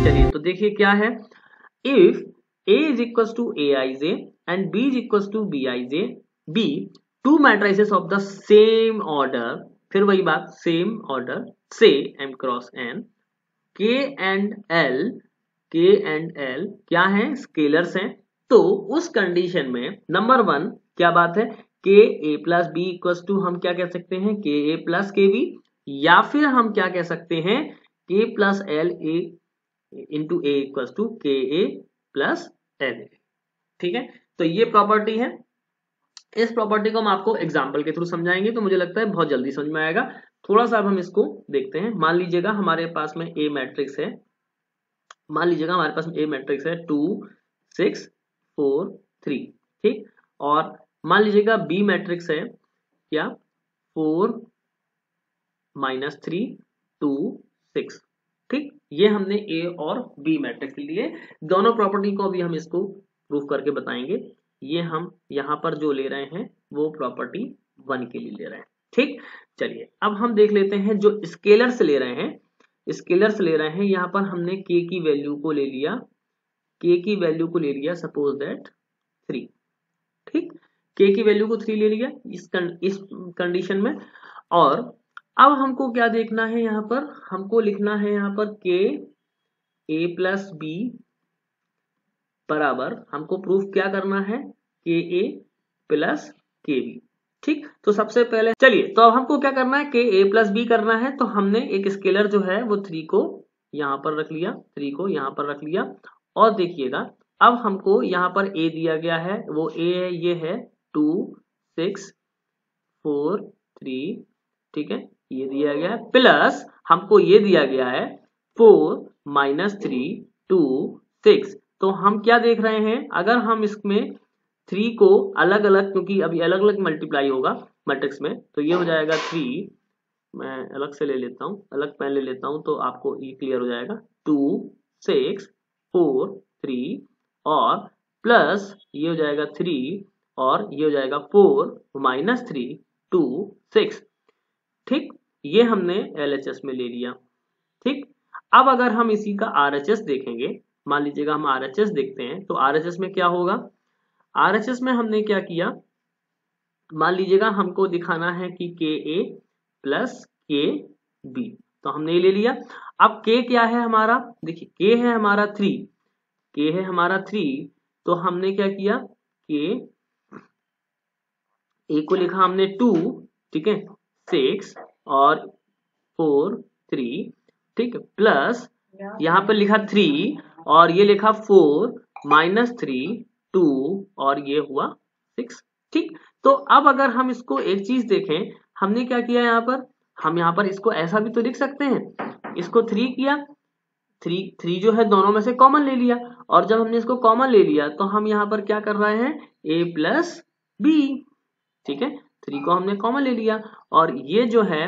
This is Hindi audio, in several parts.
चलिए तो देखिए क्या है, if A is equals to Aij and B is equals to B, two matrices of the same order, फिर वही बात same order, say M cross N, K and L क्या है, स्केलर्स हैं। तो उस कंडीशन में नंबर 1 क्या बात है, के A plus B equals to हम क्या कह सकते हैं, के ए प्लस के बी, या फिर हम क्या कह सकते हैं, K plus L A into A equals to K A plus L ए। ठीक है, तो ये प्रॉपर्टी है। इस प्रॉपर्टी को हम आपको एग्जाम्पल के थ्रू समझाएंगे, तो मुझे लगता है बहुत जल्दी समझ में आएगा। थोड़ा सा अब हम इसको देखते हैं। मान लीजिएगा हमारे पास में ए मैट्रिक्स है, मान लीजिएगा हमारे पास ए मैट्रिक्स है 2 6 4 3, ठीक। और मान लीजिएगा बी मैट्रिक्स है क्या, 4 -3 2 6, ठीक। ये हमने ए और बी मैट्रिक्स के लिए दोनों प्रॉपर्टी को अभी हम इसको प्रूफ करके बताएंगे। ये हम यहाँ पर जो ले रहे हैं वो प्रॉपर्टी 1 के लिए ले रहे हैं, ठीक। चलिए अब हम देख लेते हैं जो स्केलर्स ले रहे हैं, स्केलर्स ले रहे हैं। यहाँ पर हमने k की वैल्यू को ले लिया, k की वैल्यू को ले लिया सपोज दैट 3, ठीक। k की वैल्यू को 3 ले लिया इस कंडीशन में। और अब हमको क्या देखना है, यहाँ पर हमको लिखना है यहाँ पर k a प्लस बी बराबर, हमको प्रूफ क्या करना है, के ए प्लस के बी, ठीक। तो सबसे पहले चलिए, तो अब हमको क्या करना है, के ए प्लस बी करना है। तो हमने एक स्केलर जो है वो 3 को यहाँ पर रख लिया, 3 को यहाँ पर रख लिया। और देखिएगा अब हमको यहाँ पर ए दिया गया है, वो ए है, ये है 2 6 4 3, ठीक है, ये दिया गया है। प्लस हमको ये दिया गया है 4 -3 2 6। तो हम क्या देख रहे हैं, अगर हम इसमें 3 को अलग अलग, क्योंकि अभी अलग अलग मल्टीप्लाई होगा मैट्रिक्स में, तो ये हो जाएगा 3, मैं अलग से ले लेता हूँ, अलग पेन ले लेता हूँ तो आपको ये क्लियर हो जाएगा, 2 6 4 3 और प्लस ये हो जाएगा 3 और ये हो जाएगा 4 -3 2 6, ठीक। ये हमने LHS में ले लिया, ठीक। अब अगर हम इसी का RHS देखेंगे, मान लीजिएगा हम RHS देखते हैं, तो RHS में क्या होगा, RHS में हमने क्या किया, मान लीजिएगा हमको दिखाना है कि के ए प्लस के बी, तो हमने ये ले लिया। अब के क्या है हमारा, देखिए के है हमारा 3, के है हमारा 3, तो हमने क्या किया, के ए को लिखा हमने 2, ठीक है, 6 और 4 3, ठीक, प्लस यहाँ पर लिखा 3 और ये लिखा 4 -3 2 और ये हुआ 6, ठीक। तो अब अगर हम इसको एक चीज देखें, हमने क्या किया यहाँ पर, हम यहाँ पर इसको ऐसा भी तो लिख सकते हैं, इसको 3 किया, 3 जो है दोनों में से कॉमन ले लिया। और जब हमने इसको कॉमन ले लिया तो हम यहाँ पर क्या कर रहे हैं, a प्लस बी, ठीक है, 3 को हमने कॉमन ले लिया और ये जो है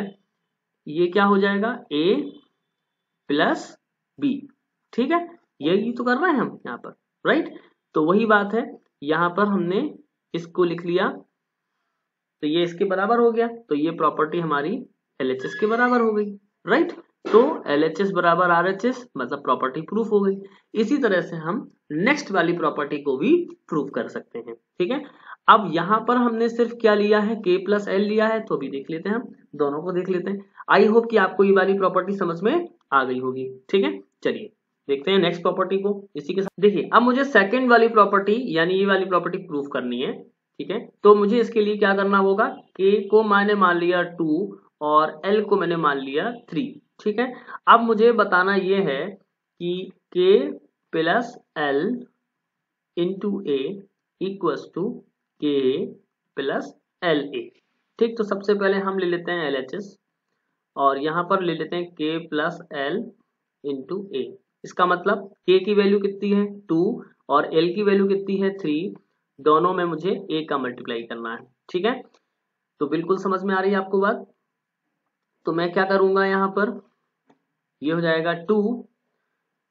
ये क्या हो जाएगा, a प्लस बी, ठीक है, यही तो कर रहे हैं हम यहाँ पर, राइट। तो वही बात है, यहाँ पर हमने इसको लिख लिया तो ये इसके बराबर हो गया, तो ये प्रॉपर्टी हमारी LHS के बराबर हो गई, राइट। तो LHS बराबर RHS, मतलब प्रॉपर्टी प्रूफ हो गई। इसी तरह से हम नेक्स्ट वाली प्रॉपर्टी को भी प्रूफ कर सकते हैं, ठीक है। अब यहाँ पर हमने सिर्फ क्या लिया है, K प्लस L लिया है, तो अभी देख लेते हैं, हम दोनों को देख लेते हैं। आई होप कि आपको ये वाली प्रॉपर्टी समझ में आ गई होगी, ठीक है। चलिए देखते हैं नेक्स्ट प्रॉपर्टी को इसी के साथ। देखिए अब मुझे सेकंड वाली प्रॉपर्टी यानी ये वाली प्रॉपर्टी प्रूफ करनी है, ठीक है। तो मुझे इसके लिए क्या करना होगा, K को मैंने मान लिया 2 और L को मैंने मान लिया 3, ठीक है। अब मुझे बताना ये है कि K plus L into A equals to K plus LA, ठीक। तो सबसे पहले हम ले लेते हैं LHS और यहाँ पर ले लेते हैं K plus L into A। इसका मतलब K की वैल्यू कितनी है 2 और L की वैल्यू कितनी है 3, दोनों में मुझे A का मल्टीप्लाई करना है, ठीक है। तो बिल्कुल समझ में आ रही है आपको बात। तो मैं क्या करूंगा, यहाँ पर ये हो जाएगा 2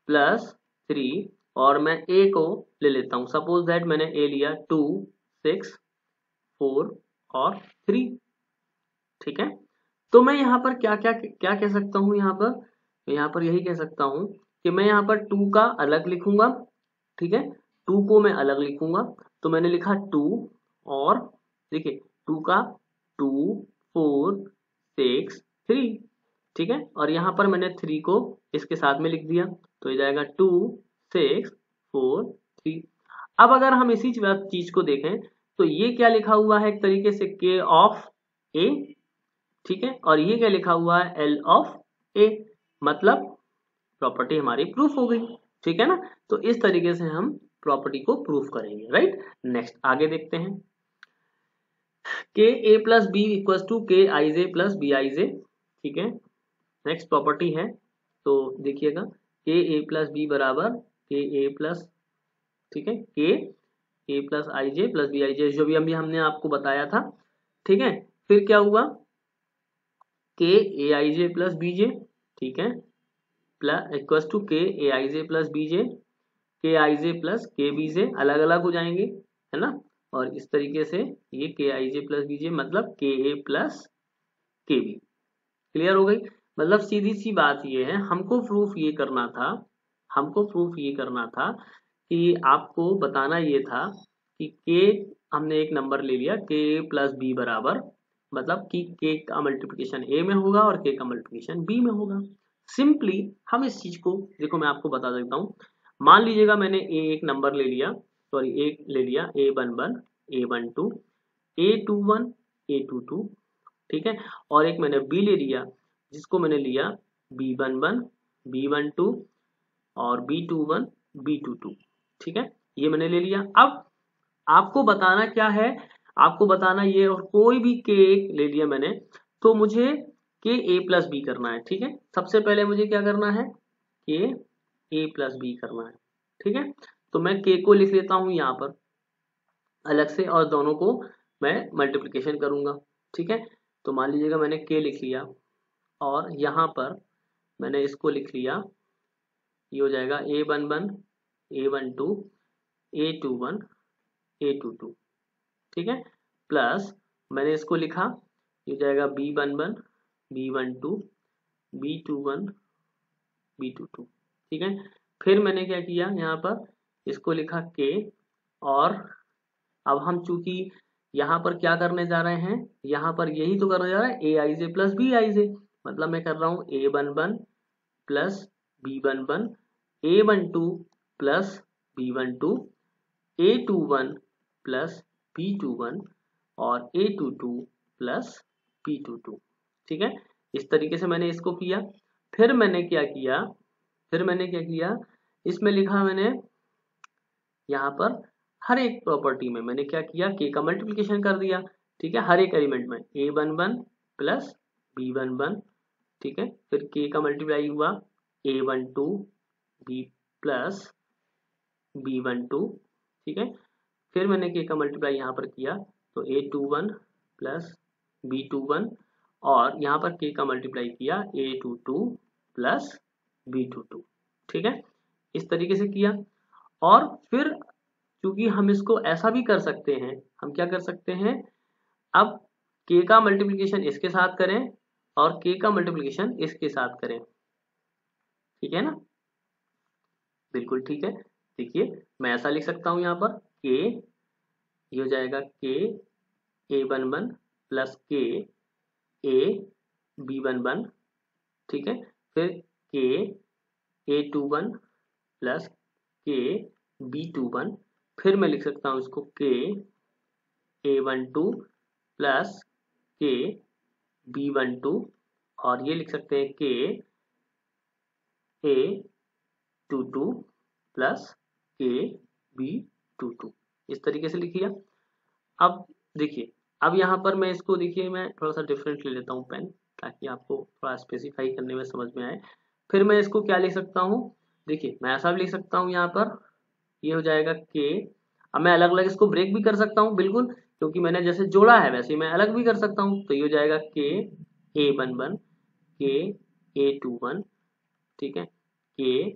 प्लस 3 और मैं A को ले लेता हूं, सपोज दैट मैंने A लिया 2 6 4 और 3, ठीक है। तो मैं यहाँ पर क्या कह सकता हूँ, यहाँ पर यही कह सकता हूँ कि मैं यहाँ पर 2 का अलग लिखूंगा, ठीक है, 2 को मैं अलग लिखूंगा, तो मैंने लिखा 2 और देखिए 2 का 2 4 6 3, ठीक है, और यहाँ पर मैंने 3 को इसके साथ में लिख दिया, तो ये जाएगा 2 6 4 3। अब अगर हम इसी चीज को देखें तो ये क्या लिखा हुआ है, एक तरीके से K ऑफ A, ठीक है, और ये क्या लिखा हुआ है, L ऑफ A, मतलब प्रॉपर्टी हमारी प्रूफ हो गई, ठीक है ना। तो इस तरीके से हम प्रॉपर्टी को प्रूफ करेंगे, राइट। नेक्स्ट आगे देखते हैं, के A plus B equal to के आई जे प्लस बी आई जे, ठीक है, नेक्स्ट प्रॉपर्टी है। तो देखिएगा के ए प्लस बी बराबर के ए प्लस, ठीक है, के A plus I J plus B I J, जो भी अभी हमने आपको बताया था, ठीक है। फिर क्या हुआ, के ए आई जे प्लस बी जे, ठीक है, plus equal to K A I J plus B J, के आई जे प्लस के बी जे अलग अलग हो जाएंगे, है ना, और इस तरीके से ये के आई जे प्लस बी जे मतलब के ए प्लस के बी, क्लियर हो गई। मतलब सीधी सी बात ये है, हमको प्रूफ ये करना था, हमको प्रूफ ये करना था कि आपको बताना ये था कि के, हमने एक नंबर ले लिया के प्लस बी बराबर, मतलब कि के का मल्टीप्लिकेशन ए में होगा और के का मल्टीप्लिकेशन बी में होगा। सिंपली हम इस चीज को देखो, मैं आपको बता देता हूँ। मान लीजिएगा मैंने ए एक नंबर ले लिया, सॉरी एक ले लिया A11 A12 A21 A22, ठीक है, और एक मैंने बी ले लिया जिसको मैंने लिया B11 B12 और B21 B22, ठीक है, ये मैंने ले लिया। अब आपको बताना क्या है, आपको बताना ये, और कोई भी के ले लिया मैंने, तो मुझे के ए प्लस बी करना है, ठीक है। सबसे पहले मुझे क्या करना है, के ए प्लस बी करना है, ठीक है। तो मैं के को लिख लेता हूं यहाँ पर अलग से, और दोनों को मैं मल्टीप्लिकेशन करूंगा, ठीक है। तो मान लीजिएगा मैंने के लिख लिया और यहाँ पर मैंने इसको लिख लिया, ये हो जाएगा A11 A12 A21 A22, ठीक है, प्लस मैंने इसको लिखा, ये हो जाएगा B11 B12 B21 B22, ठीक है। फिर मैंने क्या किया, यहाँ पर इसको लिखा के, और अब हम चूंकि यहाँ पर क्या करने जा रहे हैं, यहाँ पर यही तो करने जा रहे हैं, ए आई जे प्लस बी आई जे, मतलब मैं कर रहा हूँ A11 plus B11 A12 plus B12 A21 plus B21 और A22 प्लस B22, ठीक है। इस तरीके से मैंने इसको किया। फिर मैंने क्या किया, फिर मैंने क्या किया, इसमें लिखा मैंने यहाँ पर हर एक प्रॉपर्टी में मैंने क्या किया, के का मल्टीप्लिकेशन कर दिया, ठीक है, हर एक एलिमेंट में A11 प्लस B11, ठीक है, फिर के का मल्टीप्लाई हुआ A12 B प्लस B12, ठीक है, फिर मैंने के का मल्टीप्लाई यहाँ पर किया तो A21 प्लस B21, और यहाँ पर के का मल्टीप्लाई किया A22 प्लस B22, ठीक है, इस तरीके से किया। और फिर क्योंकि हम इसको ऐसा भी कर सकते हैं, हम क्या कर सकते हैं, अब के का मल्टीप्लिकेशन इसके साथ करें और के का मल्टीप्लिकेशन इसके साथ करें, ठीक है ना, बिल्कुल ठीक है। देखिए मैं ऐसा लिख सकता हूं यहाँ पर के, ये हो जाएगा के A11 प्लस के ए B11, ठीक है, फिर के A21 प्लस के B21, फिर मैं लिख सकता हूं इसको के A12 प्लस के B12, और ये लिख सकते हैं के A22 प्लस के B22, इस तरीके से लिखिए। अब देखिए, अब यहाँ पर मैं इसको, देखिए मैं थोड़ा सा डिफरेंट ले लेता हूँ पेन, ताकि आपको थोड़ा स्पेसिफाई करने में समझ में आए। फिर मैं इसको क्या लिख सकता हूँ, देखिए मैं ऐसा भी लिख सकता हूँ यहाँ पर, ये हो जाएगा के, अब मैं अलग अलग इसको ब्रेक भी कर सकता हूँ बिल्कुल, क्योंकि मैंने जैसे जोड़ा है वैसे ही मैं अलग भी कर सकता हूँ। तो ये हो जाएगा के A11 के A21, ठीक है, के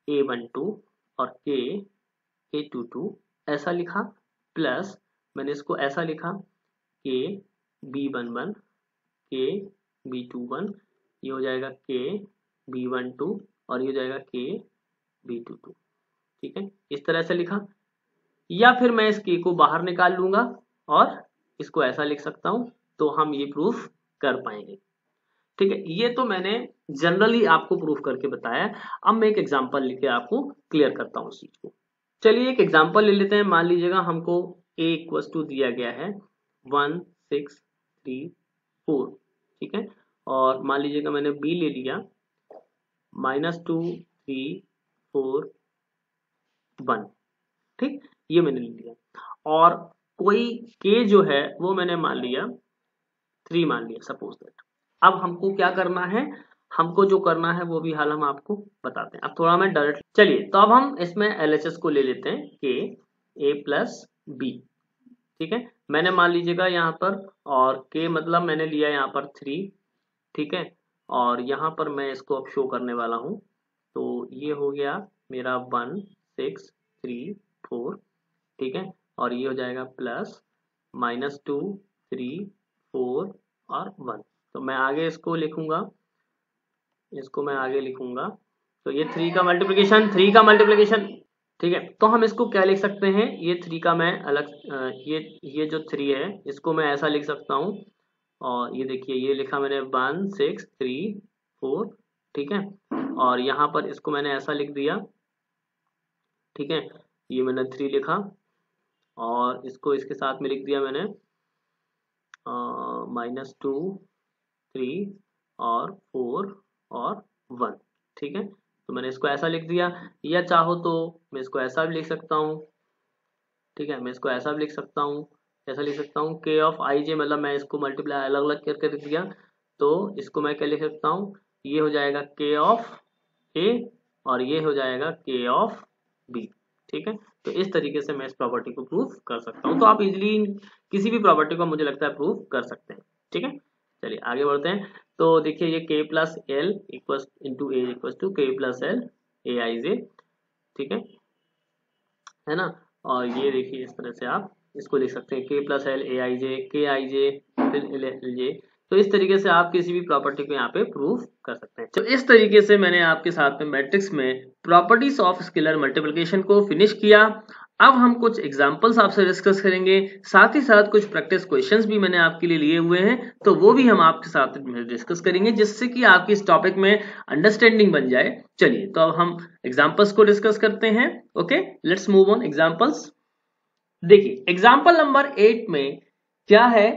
A12 और के A22, ऐसा लिखा, प्लस मैंने इसको ऐसा लिखा के B11 के B21, ये हो जाएगा के B12 और ये हो जाएगा KB22, ठीक है, इस तरह से लिखा। या फिर मैं इस K को बाहर निकाल लूंगा और इसको ऐसा लिख सकता हूं, तो हम ये प्रूफ कर पाएंगे, ठीक है। ये तो मैंने जनरली आपको प्रूफ करके बताया। अब मैं एक एग्जांपल लेके आपको क्लियर करता हूँ इस चीज को। चलिए एक एग्जांपल ले लेते हैं। मान लीजिएगा हमको A इक्वल टू दिया गया है 1 6 3 4, ठीक है, और मान लीजिएगा मैंने B ले लिया -2 3 4 1, ठीक, ये मैंने ले लिया। और कोई K जो है वो मैंने मान लिया 3 मान लिया सपोज दैट। अब हमको क्या करना है, हमको जो करना है वो भी हाल हम आपको बताते हैं। अब थोड़ा मैं डायरेक्ट, चलिए तो अब हम इसमें LHS को ले लेते हैं K A प्लस B, ठीक है। मैंने मान लीजिएगा यहाँ पर, और K मतलब मैंने लिया यहाँ पर 3, ठीक है, और यहाँ पर मैं इसको अब शो करने वाला हूँ। तो ये हो गया मेरा 1 6 3 4, ठीक है, और ये हो जाएगा प्लस -2 3 4 और 1। तो मैं आगे इसको लिखूंगा, इसको मैं आगे लिखूंगा। तो ये 3 का मल्टीप्लिकेशन, 3 का मल्टीप्लिकेशन, ठीक है। तो हम इसको क्या लिख सकते हैं, ये 3 का मैं अलग, ये जो 3 है इसको मैं ऐसा लिख सकता हूँ। और ये देखिए ये लिखा मैंने 1 6 3 4, ठीक है, और यहाँ पर इसको मैंने ऐसा लिख दिया, ठीक है, ये मैंने 3 लिखा और इसको इसके साथ में लिख दिया मैंने -2 3 और 4 और 1, ठीक है। तो मैंने इसको ऐसा लिख दिया, या चाहो तो मैं इसको ऐसा भी लिख सकता हूँ, ठीक है, मैं इसको ऐसा भी लिख सकता हूँ, ऐसा लिख सकता हूँ K ऑफ IJ, मतलब मैं इसको मल्टीप्लाई अलग अलग करके लिख दिया। तो इसको मैं क्या लिख सकता हूँ, ये हो जाएगा K ऑफ A और ये हो जाएगा K ऑफ B, ठीक है। तो इस तरीके से मैं इस प्रॉपर्टी को प्रूफ कर सकता हूँ। तो आप इजीली किसी भी प्रॉपर्टी को मुझे लगता है प्रूफ कर सकते हैं, ठीक है। चलिए आगे बढ़ते हैं। तो देखिए ये K plus L equal into A equal to K plus L AIJ, ठीक है ना। और ये देखिए इस तरह से आप इसको लिख सकते हैं K plus L AIJ KIJ फिर LJ। तो इस तरीके से आप किसी भी प्रॉपर्टी को यहाँ पे प्रूफ कर सकते हैं। तो इस तरीके से मैंने आपके साथ में मैट्रिक्स में प्रॉपर्टीज ऑफ स्केलर मल्टीप्लिकेशन को फिनिश किया। अब हम कुछ एग्जांपल्स आपसे डिस्कस करेंगे, साथ ही साथ कुछ प्रैक्टिस क्वेश्चंस भी मैंने आपके लिए लिए हुए हैं, तो वो भी हम आपके साथ में डिस्कस करेंगे, जिससे कि आपकी इस टॉपिक में अंडरस्टैंडिंग बन जाए। चलिए तो अब हम एग्जांपल्स को डिस्कस करते हैं। Okay, let's move on examples. देखिए एग्जांपल नंबर 8 में क्या है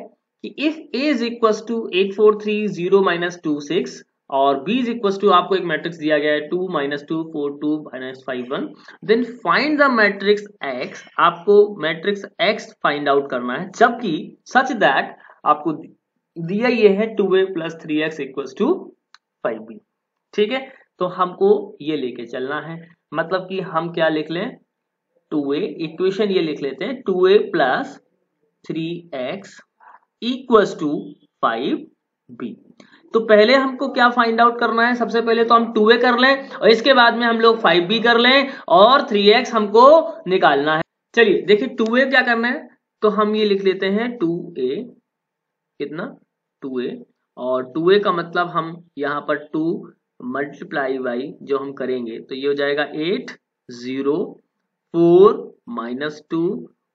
कि if A is equal to 8430 - 26 और B इज इक्वल टू, आपको एक मैट्रिक्स दिया गया है 2 - 2 4 2 - 5 1, then find the matrix X। आपको मैट्रिक्स X फाइंड आउट करना है, जबकि सच दैट आपको दिया ये है 2A + 3X = 5B, ठीक है। तो हमको ये लेके चलना है, मतलब कि हम क्या लिख लें, 2A इक्वेशन ये लिख लेते हैं 2A + 3X = 5B। तो पहले हमको क्या फाइंड आउट करना है, सबसे पहले तो हम 2A कर लें और इसके बाद में हम लोग 5B कर लें और 3X हमको निकालना है। चलिए देखिए 2A क्या करना है, तो हम ये लिख लेते हैं 2A, कितना 2A, और 2A का मतलब हम यहाँ पर 2 × जो हम करेंगे तो ये हो जाएगा 8 0 4 -2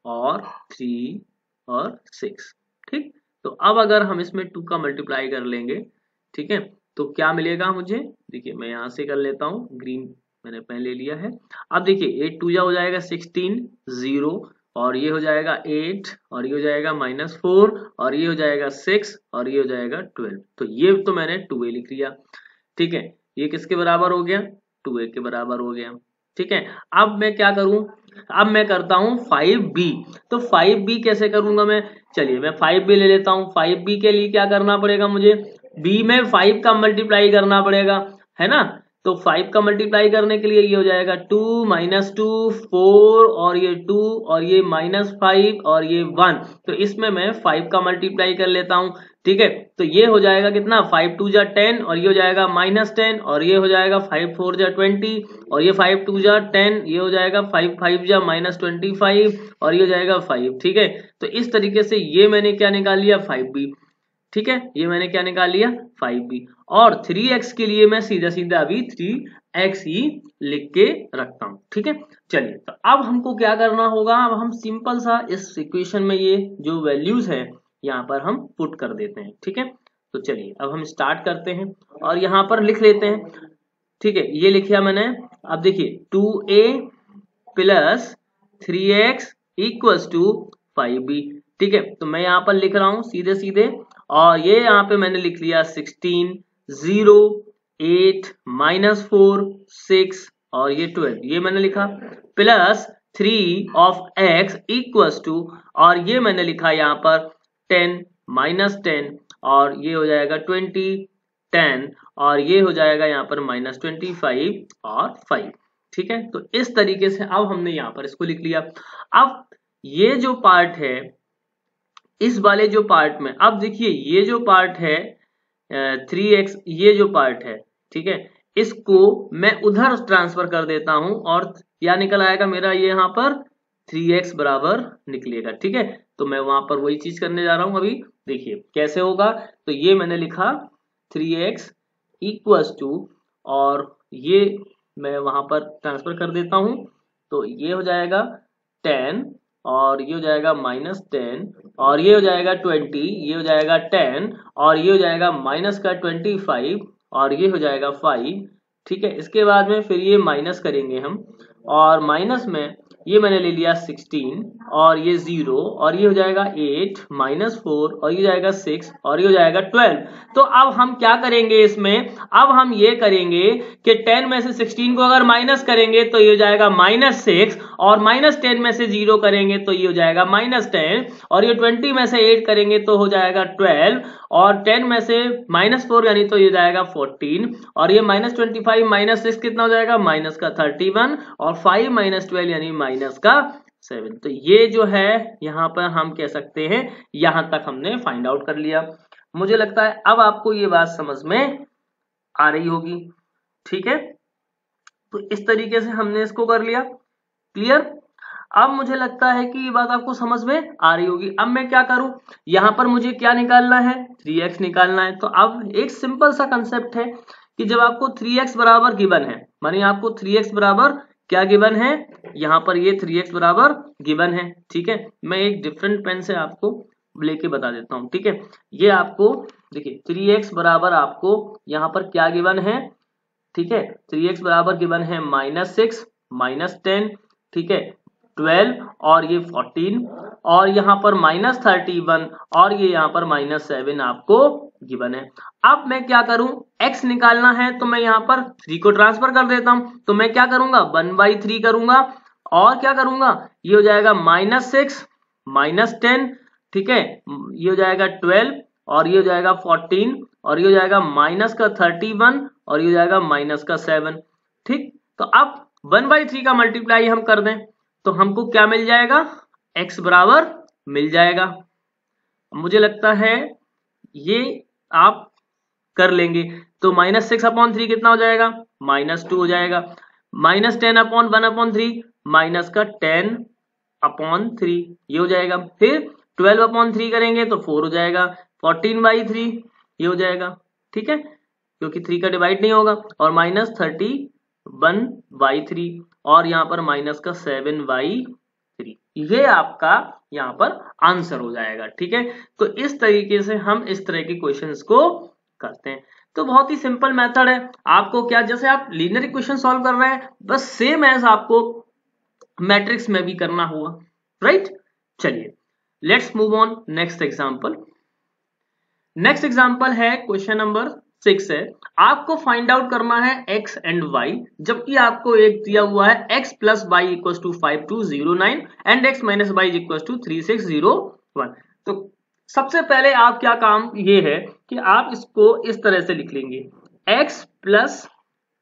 और 3 और 6, ठीक। तो अब अगर हम इसमें 2 का मल्टीप्लाई कर लेंगे, ठीक है, तो क्या मिलेगा मुझे, देखिए मैं यहां से कर लेता हूं, ग्रीन मैंने पहले लिया है। अब देखिए 8 2 हो जाएगा 16 0 और ये हो जाएगा 8 और ये हो जाएगा -4 और ये हो जाएगा 6 और ये हो जाएगा 12। तो ये तो मैंने 2A लिख लिया, ठीक है। ये किसके बराबर हो गया, 2A के बराबर हो गया, ठीक है। अब मैं क्या करूं, अब मैं करता हूं 5B। तो 5B कैसे करूंगा मैं, चलिए मैं 5B ले लेता हूं। 5B के लिए क्या करना पड़ेगा मुझे, B में 5 का मल्टीप्लाई करना पड़ेगा, है ना। तो 5 का मल्टीप्लाई करने के लिए ये हो जाएगा 2 - 2 4 और ये 2 और ये -5 और ये 1। तो इसमें मैं 5 का मल्टीप्लाई कर लेता हूं, ठीक है। तो ये हो जाएगा कितना, 5 2 जा 10 और ये हो जाएगा -10 और ये हो जाएगा 5 4 जा 20 और ये 5 2 जा 10, ये हो जाएगा 5 5 जा -25 और ये हो जाएगा 5, ठीक है। तो इस तरीके से ये मैंने क्या निकाल लिया, 5B, ठीक है, ये मैंने क्या निकाल लिया 5b, और 3x के लिए मैं सीधा सीधा अभी 3x ही लिख के रखता हूं। ठीक है, चलिए तो अब हमको क्या करना होगा, अब हम सिंपल सा इस इक्वेशन में ये जो वैल्यूज है यहाँ पर हम पुट कर देते हैं। ठीक है, तो चलिए अब हम स्टार्ट करते हैं और यहाँ पर लिख लेते हैं। ठीक है, ये लिखा मैंने। अब देखिए 2a plus 3x equals to 5b। ठीक है, तो मैं यहाँ पर लिख रहा हूं सीधे सीधे, और ये यहाँ पे मैंने लिख लिया 16, 0, 8, -4, 6 और ये 12, ये मैंने लिखा, plus 3 of x equals to, और ये मैंने लिखा यहाँ पर 10, -10 और ये हो जाएगा 20, 10 और ये हो जाएगा यहाँ पर -25 और 5। ठीक है, तो इस तरीके से अब हमने यहाँ पर इसको लिख लिया। अब ये जो पार्ट है, इस वाले जो पार्ट में, अब देखिए ये जो पार्ट है 3x, ये जो पार्ट है, ठीक है, इसको मैं उधर ट्रांसफर कर देता हूं और क्या निकल आएगा मेरा, ये यहाँ पर 3x बराबर निकलेगा। ठीक है, तो मैं वहां पर वही चीज करने जा रहा हूं। अभी देखिए कैसे होगा, तो ये मैंने लिखा 3x इक्वल्स टू, और ये मैं वहां पर ट्रांसफर कर देता हूं, तो ये हो जाएगा 10 और ये हो जाएगा -10 और ये हो जाएगा 20, ये हो जाएगा 10 और ये हो जाएगा माइनस का 25 और ये हो जाएगा 5। ठीक है, इसके बाद में फिर ये माइनस करेंगे हम, और माइनस में ये मैंने ले लिया 16 और ये 0 और ये हो जाएगा 8, -4 और ये हो जाएगा 6 और ये हो जाएगा 12। तो अब हम क्या करेंगे इसमें, अब हम ये करेंगे कि 10 में से 16 को अगर माइनस करेंगे तो ये हो जाएगा -6 और -10 में से 0 करेंगे तो ये हो जाएगा -10 और ये 20 में से 8 करेंगे तो हो जाएगा 12 और 10 में से -4 यानी तो ये हो जाएगा 14 और ये -25 -6 कितना हो जाएगा, माइनस का 31 और 5 -12 यानी माइनस का 7। तो ये जो है यहाँ पर हम कह सकते हैं यहां तक हमने फाइंड आउट कर लिया। मुझे लगता है अब आपको ये बात समझ में आ रही होगी। ठीक है, तो इस तरीके से हमने इसको कर लिया क्लियर। अब मुझे लगता है कि ये बात आपको समझ में आ रही होगी। अब मैं क्या करूं, यहां पर मुझे क्या निकालना है, 3x निकालना है। तो अब एक सिंपल सा कंसेप्ट है कि जब आपको 3x बराबर गिवन है, मानिए आपको 3x बराबर क्या गिवन है, यहाँ पर ये 3x बराबर गिवन है। ठीक है, मैं एक डिफरेंट पेन से आपको लेके बता देता हूँ। ठीक है, ये आपको देखिए 3x बराबर आपको यहाँ पर क्या गिवन है। ठीक है, 3x बराबर गिवन है -6, -10, ठीक है, 12 और ये 14 और यहाँ पर -31 और ये यहाँ पर -7 आपको गिवन है। अब मैं क्या करूं, x निकालना है तो मैं यहाँ पर 3 को ट्रांसफर कर देता हूं, तो मैं क्या करूंगा 1/3 करूंगा और क्या करूंगा, ये हो जाएगा -6 -10, ठीक है, ये हो जाएगा 12 और ये हो जाएगा 14 और ये हो जाएगा -31 और ये हो जाएगा -7। ठीक, तो अब 1/3 का मल्टीप्लाई हम कर दें तो हमको क्या मिल जाएगा, x बराबर मिल जाएगा। मुझे लगता है ये आप कर लेंगे। तो -6/3 कितना हो जाएगा, -2 हो जाएगा, -10/1/3 माइनस का 10/3 ये हो जाएगा, फिर 12/3 करेंगे तो 4 हो जाएगा, 14/3 ये हो जाएगा। ठीक है, क्योंकि 3 का डिवाइड नहीं होगा, और -31/3 और यहाँ पर माइनस का 7/3, ये आपका यहाँ पर आंसर हो जाएगा। ठीक है, तो इस तरीके से हम इस तरह के क्वेश्चंस को करते हैं। तो बहुत ही सिंपल मेथड है। आपको क्या, जैसे आप लीनियर इक्वेशन सॉल्व कर रहे हैं बस सेम एज आपको मैट्रिक्स में भी करना होगा, राइट। चलिए let's move on next example. Next example है क्वेश्चन नंबर 6 है। आपको फाइंड आउट करना है x एंड y, जबकि आपको एक दिया हुआ है x + y = 5209 and x - y = 3601। तो सबसे पहले आप क्या काम ये है कि आप इसको इस तरह से लिख लेंगे, x +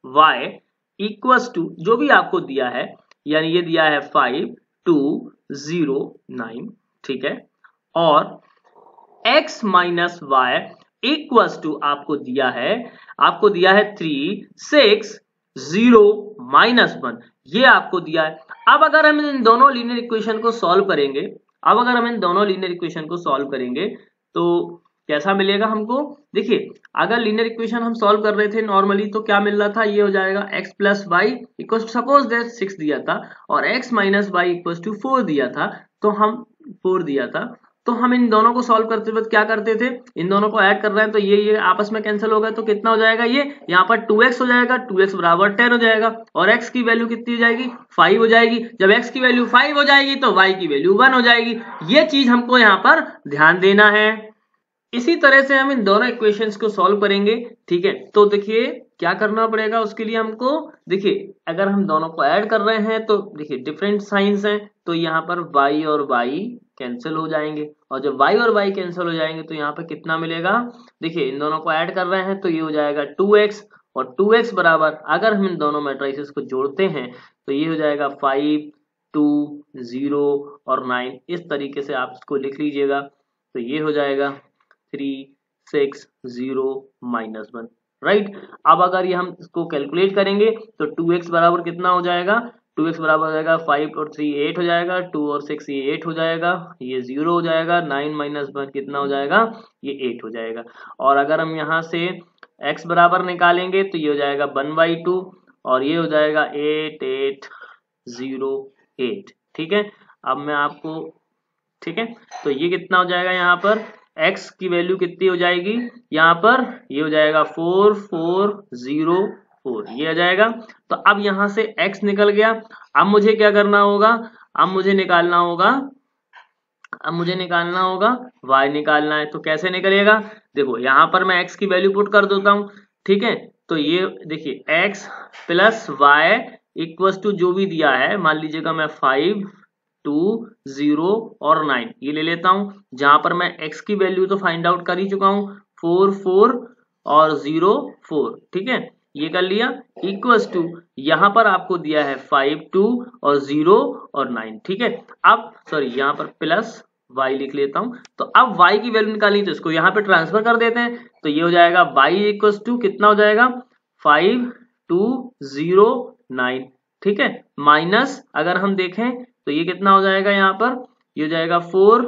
y = जो भी आपको दिया है, यानी ये दिया है 5209, ठीक है, और x - y इक्वल्स टू आपको दिया है 360 - 1, ये आपको दिया है। अब अगर हम इन दोनों लीनियर इक्वेशन को सॉल्व करेंगे, तो कैसा मिलेगा हमको, देखिए अगर लीनियर इक्वेशन हम सॉल्व कर रहे थे नॉर्मली तो क्या मिल रहा था, ये हो जाएगा x plus Y equal to suppose that 6 दिया था और x minus Y equal to 4 दिया था, तो हम 4 दिया था तो हम इन दोनों को सॉल्व करते वक्त क्या करते थे, इन दोनों को ऐड कर रहे हैं तो ये आपस में कैंसिल हो गए तो कितना हो जाएगा, ये यहाँ पर 2x हो जाएगा, 2x बराबर 10 हो जाएगा और x की वैल्यू कितनी हो जाएगी 5 हो जाएगी। जब x की वैल्यू 5 हो जाएगी तो y की वैल्यू 1 हो जाएगी। ये चीज हमको यहाँ पर ध्यान देना है। इसी तरह से हम इन दोनों इक्वेशंस को सॉल्व करेंगे, ठीक है। तो देखिए क्या करना पड़ेगा उसके लिए हमको, देखिए अगर हम दोनों को ऐड कर रहे हैं तो देखिए डिफरेंट साइंस हैं तो यहाँ पर y और y कैंसिल हो जाएंगे और जब y और y कैंसिल हो जाएंगे तो यहाँ पर कितना मिलेगा, देखिए इन दोनों को ऐड कर रहे हैं तो ये हो जाएगा 2x और 2x बराबर अगर हम इन दोनों मैट्रिसेस को जोड़ते हैं तो ये हो जाएगा 5 2 0 और 9। इस तरीके से आप इसको लिख लीजिएगा तो ये हो जाएगा 3 6 0 -1, राइट। अब अगर ये हम इसको कैलकुलेट करेंगे तो 2x बराबर कितना हो जाएगा, 2x बराबर हो जाएगा 5 और 3 8 हो जाएगा, 2 और 6 ये 8 हो जाएगा, ये 0 हो जाएगा, 9 -1 कितना हो जाएगा, ये 8 हो जाएगा। और अगर हम यहाँ से x बराबर निकालेंगे तो ये हो जाएगा 1/2 और ये हो जाएगा 8 8 0 8, ठीक है। अब मैं आपको, ठीक है, तो ये कितना हो जाएगा, यहाँ पर x की वैल्यू कितनी हो जाएगी, यहाँ पर ये हो जाएगा 4 4 0 4, ये आ जाएगा। तो अब यहाँ से x निकल गया। अब मुझे क्या करना होगा, अब मुझे निकालना होगा y निकालना है। तो कैसे निकलेगा, देखो यहाँ पर मैं x की वैल्यू पुट कर देता हूँ, ठीक है। तो ये देखिए x plus Y equal to जो भी दिया है, मान लीजिएगा मैं 5 2 0 और 9 ये ले लेता हूं, जहां पर मैं x की वैल्यू तो फाइंड आउट कर ही चुका हूं 4 4 और 0 4, ठीक है, ये कर लिया। इक्वल्स टू यहां पर आपको दिया है 5 2 और 0 और 9, ठीक है। अब सॉरी यहाँ पर प्लस y लिख लेता हूं। तो अब y की वैल्यू निकालनी तो इसको यहाँ पे ट्रांसफर कर देते हैं तो ये हो जाएगा y इक्वल्स टू कितना हो जाएगा 5 2 0 9, ठीक है, माइनस अगर हम देखें तो ये कितना हो जाएगा, यहाँ पर ये हो जाएगा 4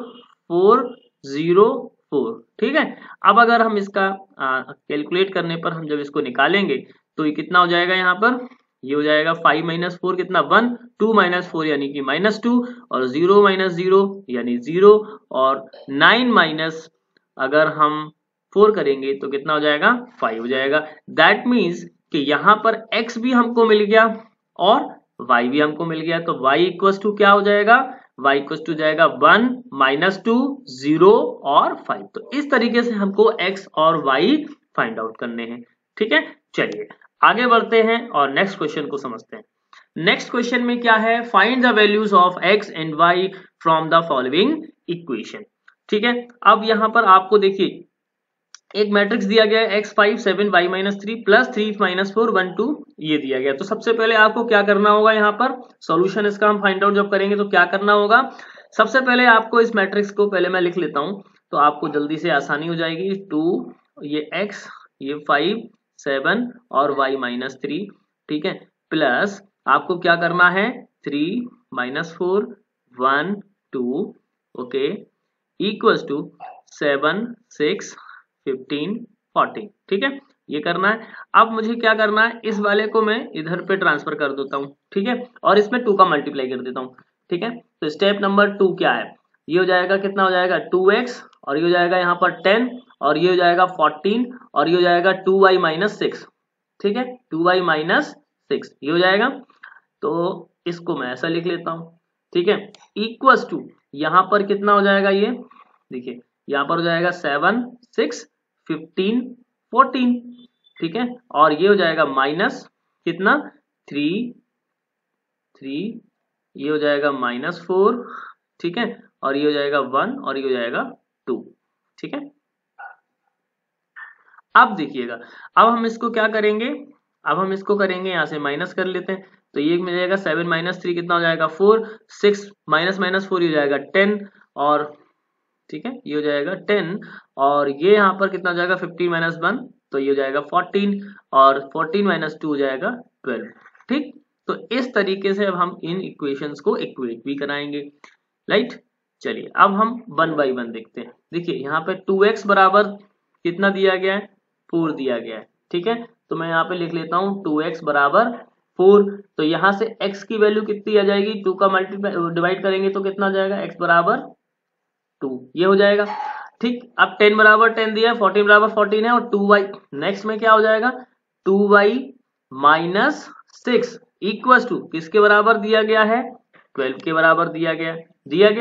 4 0 4, ठीक है। अब अगर हम इसका कैलकुलेट करने पर हम जब इसको निकालेंगे तो ये कितना हो जाएगा, यहाँ पर ये हो जाएगा 5 - 4 कितना 1 2 - 4 यानी कि -2 और 0 - 0 यानी 0 और 9 माइनस अगर हम 4 करेंगे तो कितना हो जाएगा 5 हो जाएगा। दैट मीन्स कि यहाँ पर x भी हमको मिल गया और y भी हमको मिल गया। तो y इक्वल टू क्या हो जाएगा, y इक्वल टू जाएगा 1 -2 0 और 5। तो इस तरीके से हमको x और y फाइंड आउट करने हैं, ठीक है। चलिए आगे बढ़ते हैं और नेक्स्ट क्वेश्चन को समझते हैं। नेक्स्ट क्वेश्चन में क्या है, find the values of x and y from the following equation, ठीक है। अब यहाँ पर आपको देखिए एक मैट्रिक्स दिया गया है x5 7 y -3 प्लस 3 -4 1 2 ये दिया गया। तो सबसे पहले आपको क्या करना होगा, यहाँ पर सॉल्यूशन इसका हम फाइंड आउट जब करेंगे तो क्या करना होगा, सबसे पहले आपको इस मैट्रिक्स को पहले मैं लिख लेता हूं तो आपको जल्दी से आसानी हो जाएगी। 2 ये x ये 5 7 और y -3, ठीक है, प्लस आपको क्या करना है 3 -4 1 2 ओके इक्वल्स टू 7 6 15 14, ठीक है, ये करना है। अब मुझे क्या करना है, इस वाले को मैं इधर पे ट्रांसफर कर देता हूँ, ठीक है, और इसमें 2 का मल्टीप्लाई कर देता हूँ, ठीक है। तो स्टेप नंबर 2 क्या है, ये हो जाएगा कितना हो जाएगा 2x और ये हो जाएगा यहाँ पर 10 और ये हो जाएगा 14 और ये हो जाएगा 2y -6, ठीक है, 2y -6 ये हो जाएगा। तो इसको मैं ऐसा लिख लेता हूँ, ठीक है, इक्वल्स टू यहाँ पर कितना हो जाएगा, ये देखिए यहाँ पर हो जाएगा 7 6 15 14, ठीक है, और ये हो जाएगा माइनस कितना 3 3 ये हो जाएगा -4, ठीक है, और ये हो जाएगा 1 और ये हो जाएगा 2, ठीक है। अब देखिएगा अब हम इसको क्या करेंगे, अब हम इसको करेंगे यहाँ से माइनस कर लेते हैं तो ये मिल जाएगा 7 -3 कितना हो जाएगा 4 6 -4 ये हो जाएगा 10 और ठीक है ये हो जाएगा 10 और ये यहाँ पर कितना हो जाएगा 15 - 1 तो ये हो जाएगा 14 और 14 - 2 हो जाएगा 12, ठीक। तो इस तरीके से अब हम इन इक्वेशंस को इक्वेट भी कराएंगे, राइट। चलिए अब हम 1 बाई 1 देखते हैं। देखिए यहाँ पे 2x बराबर कितना दिया गया है, 4 दिया गया है, ठीक है। तो मैं यहाँ पे लिख लेता हूँ 2x बराबर 4। तो यहाँ से x की वैल्यू कितनी आ जाएगी, 2 का मल्टीप्लाई डिवाइड करेंगे तो कितना आ जाएगा, x बराबर 2, ये हो जाएगा, ठीक। अब 10 बराबर 10 दिया है, 14 बराबर 14 है, और 2y नेक्स्ट में क्या हो जाएगा, 2y माइनस 6 इक्वल टू किसके बराबर दिया गया है, 12 के बराबर दिया गया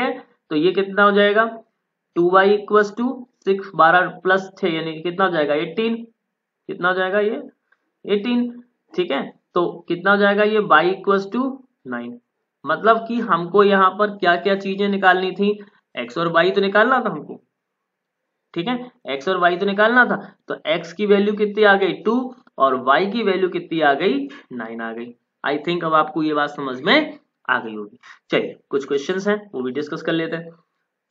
है। तो ये कितना हो जाएगा, 2y इक्वल टू 6, 12 प्लस 6 यानी कितना हो जाएगा 18, कितना हो जाएगा ये 18, ठीक है। तो कितना हो जाएगा ये y इक्वल टू 9। मतलब कि हमको यहाँ पर क्या क्या चीजें निकालनी थी, x और y तो निकालना था हमको, ठीक है, x और y तो निकालना था। तो x की वैल्यू कितनी आ गई 2 और y की वैल्यू कितनी आ गई 9 आ गई। आई थिंक अब आपको ये बात समझ में आ गई होगी। चलिए कुछ क्वेश्चंस हैं वो भी डिस्कस कर लेते हैं।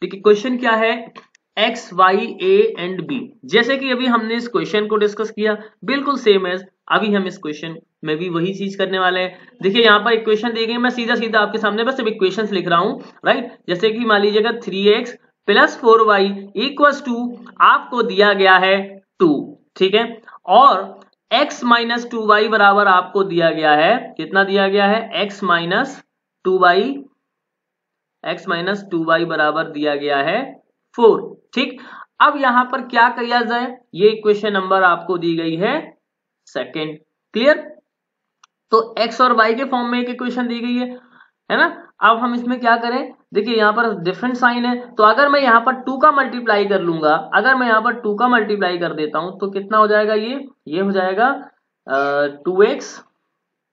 देखिए क्वेश्चन क्या है, x y a and b। जैसे कि अभी हमने इस क्वेश्चन को डिस्कस किया बिल्कुल सेम एज अभी हम इस क्वेश्चन में भी वही चीज करने वाले हैं। देखिए यहाँ पर इक्वेशन दी गई, मैं सीधा सीधा आपके सामने बस इक्वेशंस लिख रहा हूं, राइट। जैसे कि मान लीजिएगा 3x plus 4y equals to आपको दिया गया है 2, ठीक है, और x माइनस 2y बराबर आपको दिया गया है, कितना दिया गया है, x माइनस 2y बराबर दिया गया है 4, ठीक। अब यहां पर क्या किया जाए, ये इक्वेशन नंबर आपको दी गई है सेकंड, क्लियर। तो x और y के फॉर्म में एक इक्वेशन दी गई है ना। अब हम इसमें क्या करें, देखिए यहाँ पर डिफरेंट साइन है, तो अगर मैं यहाँ पर 2 का मल्टीप्लाई कर लूंगा, अगर मैं यहाँ पर 2 का मल्टीप्लाई कर देता हूं तो कितना हो जाएगा, ये हो जाएगा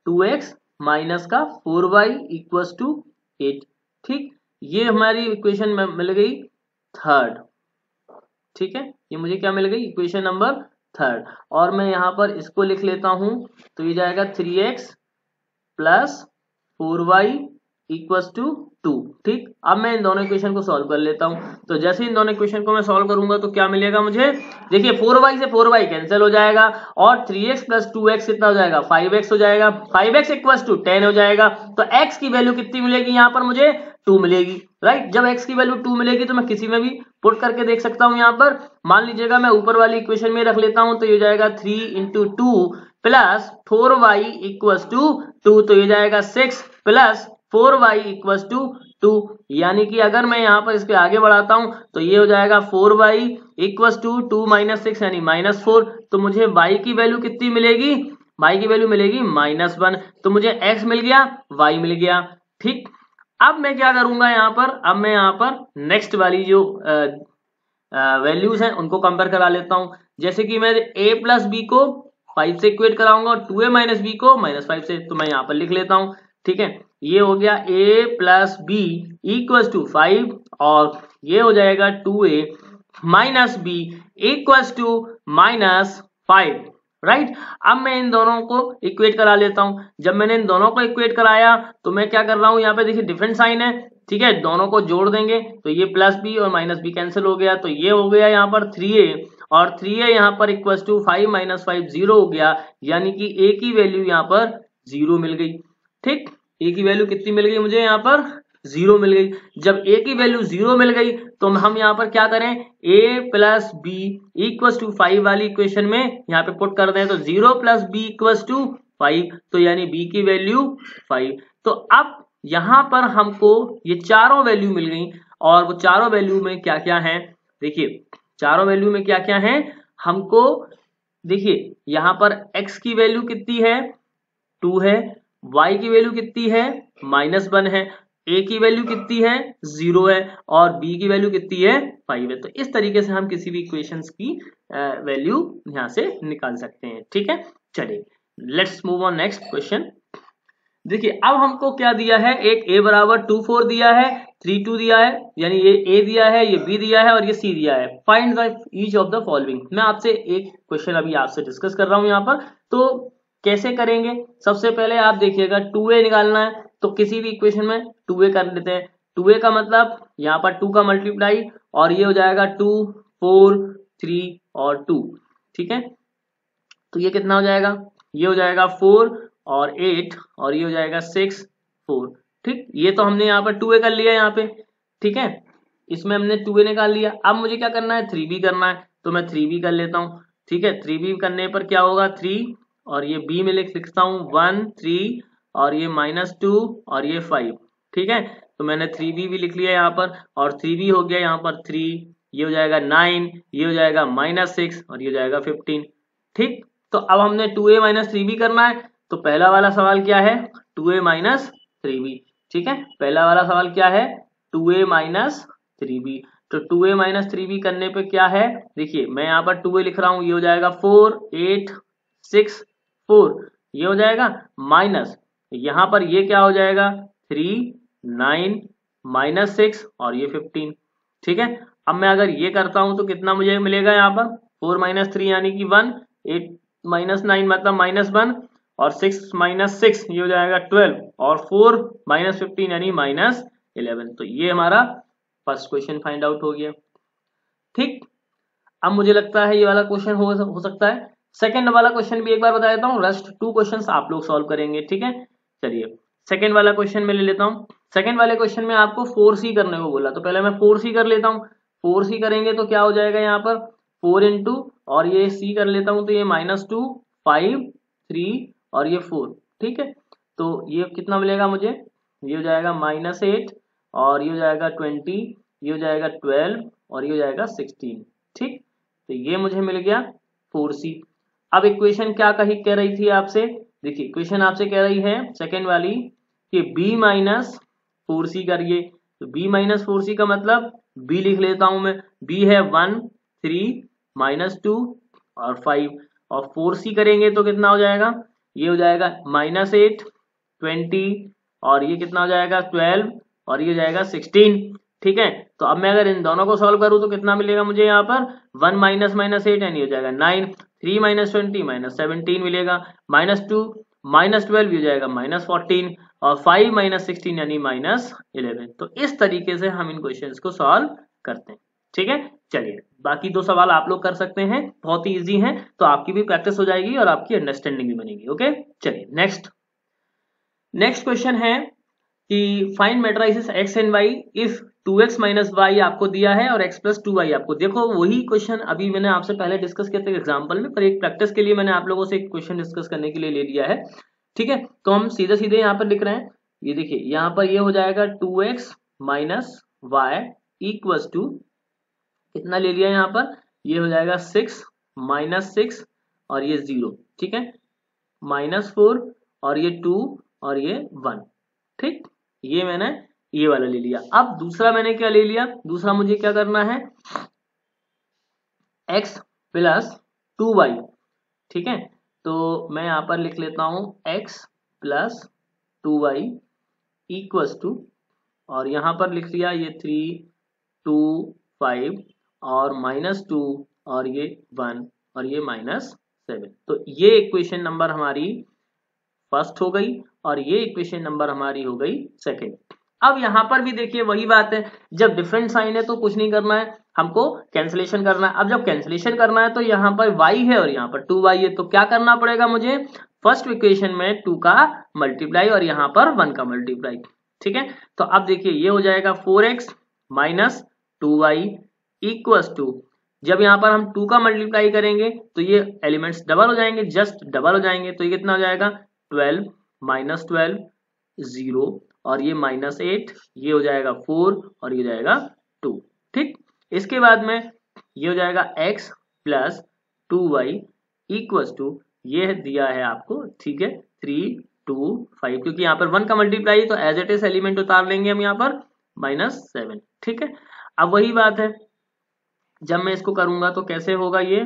2x माइनस का 4y इक्वल्स टू 8, ठीक। ये हमारी इक्वेशन में मिल गई थर्ड, ठीक है, ये मुझे क्या मिल गई, इक्वेशन नंबर थर्ड। और मैं यहाँ पर इसको लिख लेता हूं, तो ये जाएगा 3x plus 4y equals to 2, ठीक। अब मैं इन दोनों इक्वेशन को सॉल्व कर लेता हूं। तो जैसे इन दोनों इक्वेशन को मैं सॉल्व करूंगा तो क्या मिलेगा मुझे, देखिए 4y से 4y कैंसिल हो जाएगा, और 3x प्लस 2x कितना हो जाएगा, 5x हो जाएगा, 5x इक्वल्स टू 10 हो जाएगा। तो x की वैल्यू कितनी मिलेगी, यहाँ पर मुझे 2 मिलेगी, राइट। जब x की वैल्यू 2 मिलेगी तो मैं किसी में भी पुट करके देख सकता हूं। यहाँ पर मान लीजिएगा मैं ऊपर वाली इक्वेशन में रख लेता हूं, तो ये जाएगा 3 into 2 plus 4y equals to 2, तो ये जाएगा 6 प्लस 4y इक्वल्स टू 2, यानी कि अगर मैं यहाँ पर इसके आगे बढ़ाता हूं तो ये हो जाएगा 4y इक्वल्स टू 2 माइनस 6 यानी -4। तो मुझे y की वैल्यू कितनी मिलेगी, y की वैल्यू मिलेगी -1। तो मुझे x मिल गया, y मिल गया, ठीक। अब मैं क्या करूंगा यहाँ पर, अब मैं यहाँ पर नेक्स्ट वाली जो वैल्यूज हैं उनको कंपेयर करा लेता हूं। जैसे कि मैं a प्लस बी को 5 से इक्वेट कराऊंगा और 2a माइनस बी को -5 से, तो मैं यहाँ पर लिख लेता हूं, ठीक है। ये हो गया a plus B equals to 5, और ये हो जाएगा 2a minus B equals to -5, right. अब मैं इन दोनों को इक्वेट करा लेता हूं। जब मैंने इन दोनों को इक्वेट कराया तो मैं क्या कर रहा हूं, यहाँ पे देखिए डिफरेंट साइन है, ठीक है, दोनों को जोड़ देंगे तो ये प्लस बी और माइनस बी कैंसिल हो गया, तो ये हो गया यहाँ पर 3a, और 3a यहाँ पर इक्वल्स टू 5 माइनस 5 0 हो गया, यानी कि a की वैल्यू यहाँ पर 0 मिल गई, ठीक। a की वैल्यू कितनी मिल गई मुझे, यहाँ पर 0 मिल गई। जब a की वैल्यू 0 मिल गई तो हम यहाँ पर क्या करें, a plus B equals to 5 वाली इक्वेशन में यहाँ पे पुट कर दें, तो 0 प्लस बी इक्वल्स टू 5, तो यानी b की वैल्यू 5। तो अब यहाँ पर हमको ये चारों वैल्यू मिल गई, और वो चारों वैल्यू में क्या क्या है, देखिए चारों वैल्यू में क्या क्या है हमको, देखिए यहाँ पर x की वैल्यू कितनी है 2 है, y की वैल्यू कितनी है -1 है, a की वैल्यू कितनी है 0 है, और b की वैल्यू कितनी है 5 है। तो इस तरीके से हम किसी भी इक्वेशंस की वैल्यू यहाँ से निकाल सकते हैं, ठीक है। चलिए let's move on next question. देखिए अब हमको क्या दिया है, एक a बराबर 2 4 दिया है, 3 2 दिया है, यानी ये a दिया है, ये b दिया है और ये c दिया है। Find the each of the following. मैं आपसे एक क्वेश्चन अभी आपसे डिस्कस कर रहा हूं यहाँ पर, तो कैसे करेंगे, सबसे पहले आप देखिएगा 2a निकालना है, तो किसी भी इक्वेशन में 2a कर लेते हैं। 2a का मतलब यहाँ पर 2 का मल्टीप्लाई, और ये हो जाएगा 2 4 3 और 2, ठीक है। तो ये कितना हो जाएगा, ये हो जाएगा 4 और 8, और ये हो जाएगा 6 4, ठीक। ये तो हमने यहाँ पर 2a कर लिया यहाँ पे, ठीक है। इसमें हमने 2a निकाल लिया। अब मुझे क्या करना है, 3b करना है, तो मैं 3b कर लेता हूँ। ठीक है, 3b करने पर क्या होगा, 3 और ये b में लिखता हूँ 1 3 और ये -2 और ये 5। ठीक है, तो मैंने 3b भी लिख लिया यहाँ पर और 3b हो गया यहाँ पर 3, ये हो जाएगा 9, ये हो जाएगा -6 और ये हो जाएगा 15। ठीक, तो अब हमने 2a - 3b करना है। तो पहला वाला सवाल क्या है, 2a - 3b। ठीक है, पहला वाला सवाल क्या है, 2a - 3b। तो 2a - 3b करने पे क्या है, देखिए मैं यहाँ पर 2a लिख रहा हूँ, ये हो जाएगा 4 8 6 4, ये हो जाएगा माइनस, यहाँ पर ये क्या हो जाएगा 3 9 -6 और ये 15। ठीक है, अब मैं अगर ये करता हूं तो कितना मुझे मिलेगा, यहाँ पर 4 - 3 यानी कि 1, 8 - 9 मतलब -1 और 6 - 6 ये हो जाएगा 12 और 4 - 15 यानी -11। तो ये हमारा फर्स्ट क्वेश्चन फाइंड आउट हो गया। ठीक, अब मुझे लगता है ये वाला क्वेश्चन हो सकता है। सेकंड वाला क्वेश्चन भी एक बार बता देता हूँ, रेस्ट 2 क्वेश्चंस आप लोग सॉल्व करेंगे। ठीक है, चलिए सेकंड वाला क्वेश्चन में ले लेता हूँ। सेकंड वाले क्वेश्चन में आपको 4c करने को बोला, तो पहले मैं 4c कर लेता हूँ। 4c करेंगे तो क्या हो जाएगा, यहाँ पर 4 इंटू और ये c कर लेता हूँ तो ये -2 5 3 और ये 4। ठीक है, तो ये कितना मिलेगा मुझे, ये हो जाएगा -8 और ये हो जाएगा 20, ये हो जाएगा 12 और ये हो जाएगा 16। ठीक, तो ये मुझे मिल गया 4c। अब इक्वेशन क्या कह रही थी आपसे, देखिए इक्वेशन आपसे कह रही है सेकेंड वाली कि b - 4c करिए। तो b - 4c का मतलब b लिख लेता हूं मैं, b है 1 3 -2 और 5 और 4c करेंगे तो कितना हो जाएगा, ये हो जाएगा -8 20 और ये कितना हो जाएगा 12 और ये हो जाएगा 16। ठीक है, तो अब मैं अगर इन दोनों को सॉल्व करूं तो कितना मिलेगा मुझे, यहाँ पर 1 -8 यानी हो जाएगा 9, 3 - 20 -17 मिलेगा, -2 -12 हो जाएगा -14 और 5 - 16 यानी -11। तो इस तरीके से हम इन क्वेश्चंस को सॉल्व करते हैं। ठीक है, चलिए बाकी 2 सवाल आप लोग कर सकते हैं, बहुत ही इजी हैं, तो आपकी भी प्रैक्टिस हो जाएगी और आपकी अंडरस्टैंडिंग भी बनेगी। ओके, चलिए नेक्स्ट क्वेश्चन है कि find matrices x and y if 2x - y आपको दिया है और x + 2y आपको। देखो वही क्वेश्चन अभी मैंने आपसे पहले डिस्कस किया था एग्जांपल में, पर एक प्रैक्टिस के लिए मैंने आप लोगों से एक क्वेश्चन डिस्कस करने के लिए ले लिया है। ठीक है, तो हम सीधे सीधे यहाँ पर लिख रहे हैं, ये देखिए यहाँ पर ये हो जाएगा 2x - y इक्वल्स टू कितना ले लिया यहाँ पर, ये हो जाएगा 6 -6 और ये 0। ठीक है, -4 और ये 2 और ये 1। ठीक, ये मैंने ये वाला ले लिया। अब दूसरा मैंने क्या ले लिया, दूसरा मुझे क्या करना है, x + 2y। ठीक है, तो मैं यहां पर लिख लेता हूं x + 2y इक्वल्स टू और यहां पर लिख लिया ये 3 2 5 और -2 और ये 1 और ये -7। तो ये इक्वेशन नंबर हमारी फर्स्ट हो गई और ये इक्वेशन नंबर हमारी हो गई सेकंड। अब यहाँ पर भी देखिए वही बात है, जब डिफरेंट साइन है तो कुछ नहीं करना है, हमको कैंसिलेशन करना है। अब जब कैंसिलेशन करना है तो यहाँ पर y है और यहाँ पर 2y है, तो क्या करना पड़ेगा मुझे, फर्स्ट इक्वेशन में 2 का मल्टीप्लाई और यहाँ पर 1 का मल्टीप्लाई। ठीक है, तो अब देखिए ये हो जाएगा 4x - 2y इक्वल्स टू, जब यहाँ पर हम 2 का मल्टीप्लाई करेंगे तो ये एलिमेंट्स डबल हो जाएंगे, जस्ट डबल हो जाएंगे, तो ये कितना हो जाएगा 12 -12 0 और ये -8, ये हो जाएगा 4 और ये हो जाएगा 2। ठीक, इसके बाद में ये हो जाएगा x + 2y इक्वल्स टू, ये दिया है आपको। ठीक है, 3 2 5, क्योंकि यहाँ पर 1 का मल्टीप्लाई तो एज इट इज एलिमेंट उतार लेंगे हम यहाँ पर -7। ठीक है, अब वही बात है, जब मैं इसको करूंगा तो कैसे होगा ये।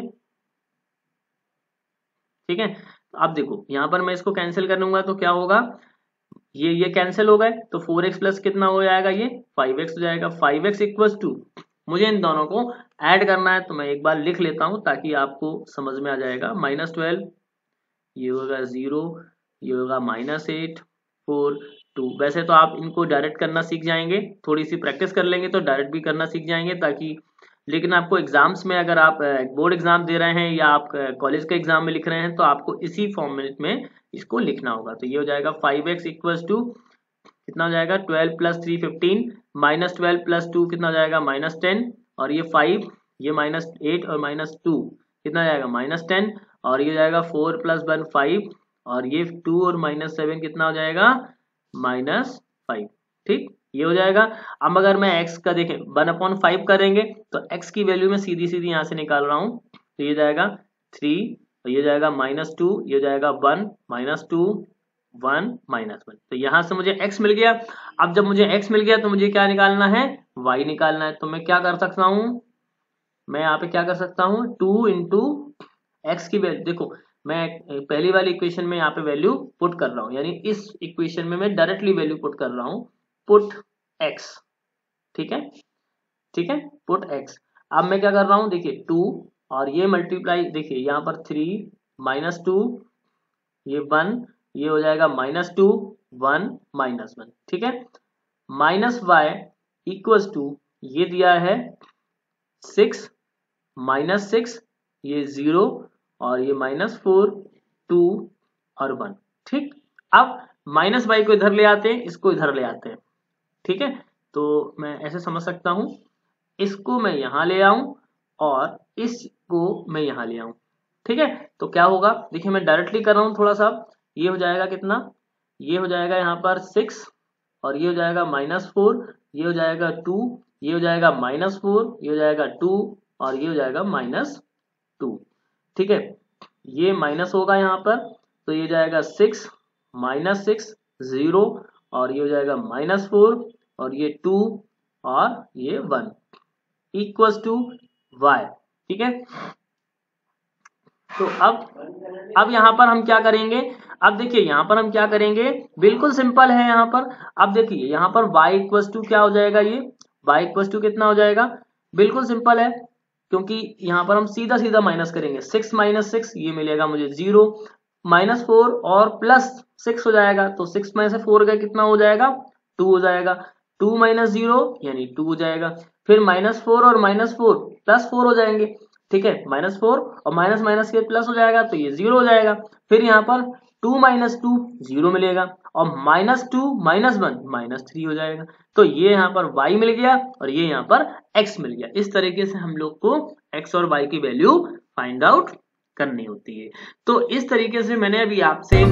ठीक है, अब देखो यहाँ पर मैं इसको कैंसिल करूंगा तो क्या होगा, ये कैंसिल हो गए तो 4x प्लस कितना हो जाएगा, ये 5x हो जाएगा। 5x इक्वल्स टू, मुझे इन दोनों को ऐड करना है तो मैं एक बार लिख लेता हूं ताकि आपको समझ में आ जाएगा। -12 ये होगा 0, ये होगा -8 4 2। वैसे तो आप इनको डायरेक्ट करना सीख जाएंगे, थोड़ी सी प्रैक्टिस कर लेंगे तो डायरेक्ट भी करना सीख जाएंगे, ताकि लेकिन आपको एग्जाम्स में अगर आप बोर्ड एग्जाम दे रहे हैं या आप कॉलेज के एग्जाम में लिख रहे हैं तो आपको इसी फॉर्मेट में इसको लिखना होगा। तो ये हो जाएगा 5x इक्वल्स टू कितना हो जाएगा 12 प्लस 3 15, माइनस 12 प्लस 2 कितना हो जाएगा -10, और ये 5, ये -8 और -2 कितना हो जाएगा -10, और ये जाएगा 4 प्लस 1 5, और ये 2 और -7 कितना हो जाएगा -5। ठीक, ये हो जाएगा। अब अगर मैं x का देखें 1/5 करेंगे तो x की वैल्यू में सीधी सीधी यहाँ से निकाल रहा हूँ, तो ये जाएगा 3, तो ये जाएगा -2, ये जाएगा 1 -2 1 -1, तो यहाँ से मुझे x मिल गया। अब जब मुझे x मिल गया तो मुझे क्या निकालना है, y निकालना है। तो मैं क्या कर सकता हूँ, मैं यहाँ पे क्या कर सकता हूँ, 2 इंटू एक्स की वैल्यू, देखो मैं पहली वाली इक्वेशन में यहाँ पे वैल्यू पुट कर रहा हूँ, यानी इस इक्वेशन में मैं डायरेक्टली वैल्यू पुट कर रहा हूँ, पुट x, ठीक है, ठीक है, पुट x। अब मैं क्या कर रहा हूँ, देखिए 2 और ये मल्टीप्लाई, देखिए यहाँ पर 3 -2, ये 1, ये हो जाएगा -2 1 -1, ठीक है। -y इक्वल्स टू ये दिया है 6 -6, ये 0, और ये -4 2 और 1, ठीक। अब -y को इधर ले आते हैं, इसको इधर ले आते हैं, ठीक है। तो मैं ऐसे समझ सकता हूं, इसको मैं यहां ले आऊं और इसको मैं यहां ले आऊं, ठीक है। तो क्या होगा, देखिए मैं डायरेक्टली कर रहा हूं थोड़ा सा, ये हो जाएगा कितना, ये हो जाएगा यहाँ पर 6, और ये हो जाएगा -4, ये हो जाएगा 2, ये हो जाएगा -4, ये हो जाएगा 2, और ये हो जाएगा -2, ठीक है। ये माइनस होगा यहाँ पर, तो ये जाएगा 6 -6 0, और ये हो जाएगा -4, और ये 2, और ये 1 इक्वल्स टू y, ठीक है। तो अब यहाँ पर हम क्या करेंगे, अब देखिए यहाँ पर हम क्या करेंगे, बिल्कुल सिंपल है यहाँ पर। अब देखिए यहाँ पर y इक्वल्स टू क्या हो जाएगा, ये y इक्वल्स टू कितना हो जाएगा, बिल्कुल सिंपल है, क्योंकि यहाँ पर हम सीधा सीधा माइनस करेंगे, 6 -6 ये मिलेगा मुझे 0, -4 और +6 हो जाएगा, तो 6 में से 4 गया कितना हो जाएगा 2 हो जाएगा, 2 -0 यानी 2 हो जाएगा, फिर -4 और -4 +4 हो जाएंगे, ठीक है, -4 और माइनस माइनस के प्लस हो जाएगा, तो ये 0 हो जाएगा। फिर यहाँ पर 2 - 2 0 मिलेगा, और -2 -1 -3 हो जाएगा। तो ये यहाँ पर y मिल गया और ये यहाँ पर x मिल गया। इस तरीके से हम लोग को x और y की वैल्यू फाइंड आउट करनी होती है। तो इस तरीके से मैंने अभी आपसे